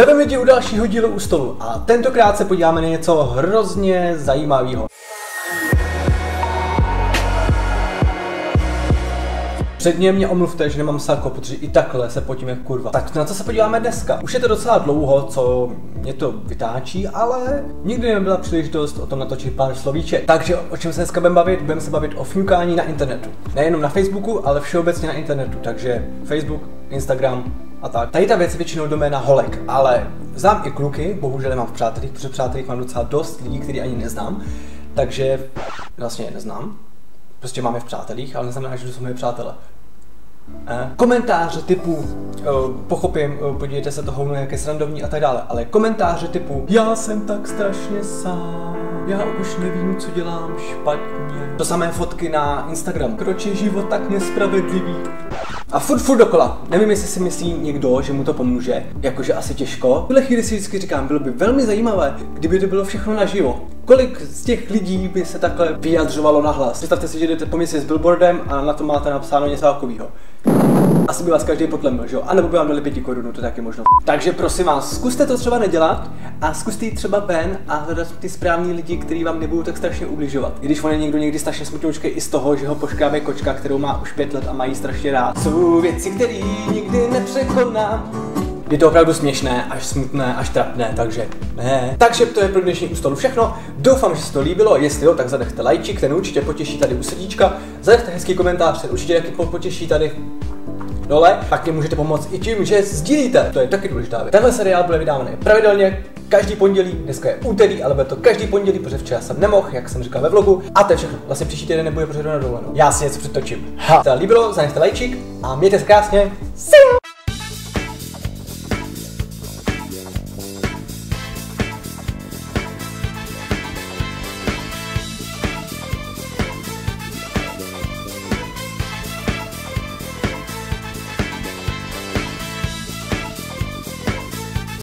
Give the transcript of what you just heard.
Zdravím lidi u dalšího dílu U stolu a tentokrát se podíváme na něco hrozně zajímavého. Předně mě omluvte, že nemám sako, protože i takhle se potím jak kurva. Tak na co se podíváme dneska? Už je to docela dlouho, co mě to vytáčí, ale nikdy nebyla příležitost o tom natočit pár slovíček. Takže o čem se dneska budeme bavit? Budeme se bavit o fňukání na internetu. Nejenom na Facebooku, ale všeobecně na internetu. Takže Facebook, Instagram a tak. Tady ta věc je většinou doména holek, ale znám i kluky, bohužel nemám v přátelích, protože přátelích mám docela dost lidí, který ani neznám. Takže vlastně je neznám. Prostě máme v přátelích, ale neznamená, že to jsou moje přátelé. Komentáře typu, pochopím, podívejte se, toho nějaké srandovní a tak dále, ale komentáře typu já jsem tak strašně sám, já už nevím, co dělám špatně. To samé fotky na Instagram, proč je život tak nespravedlivý. A furt dokola. Nevím, jestli si myslí někdo, že mu to pomůže, jakože asi těžko. V tuhle chvíli si vždycky říkám, bylo by velmi zajímavé, kdyby to bylo všechno naživo. Kolik z těch lidí by se takhle vyjadřovalo nahlas? Představte si, že jdete po městě s billboardem a na to máte napsáno něco takového. Asi by vás každý potlemil, že jo? A nebo by vám dali 5 korun, to je taky možno. Takže prosím vás, zkuste to třeba nedělat a zkuste jít třeba ven a hledat ty správní lidi, kteří vám nebudou tak strašně ubližovat. I když on je někdo někdy strašně smutňoučkej i z toho, že ho poškrábe kočka, kterou má už 5 let a mají strašně rád. Jsou věci, které nikdy nepřekonám. Je to opravdu směšné, až smutné, až trapné, takže ne. Takže to je pro dnešní U stolu všechno. Doufám, že se to líbilo, jestli jo, tak zanechte lajčík, ten určitě potěší tady u srdíčka. Zanechte hezký komentář, ten určitě taky potěší tady dole. Tak mě můžete pomoct i tím, že sdílíte, to je taky důležitá věc. Tenhle seriál bude vydávaný pravidelně, každý pondělí, dneska je úterý, ale bude to každý pondělí, protože včera jsem nemohl, jak jsem říkal ve vlogu. A to je všechno, vlastně příští týden nebude, protože jdu na dovolenou. Já si něco přetočím. Ha, to líbilo, zanechte lajčík a mějte se krásně. See you!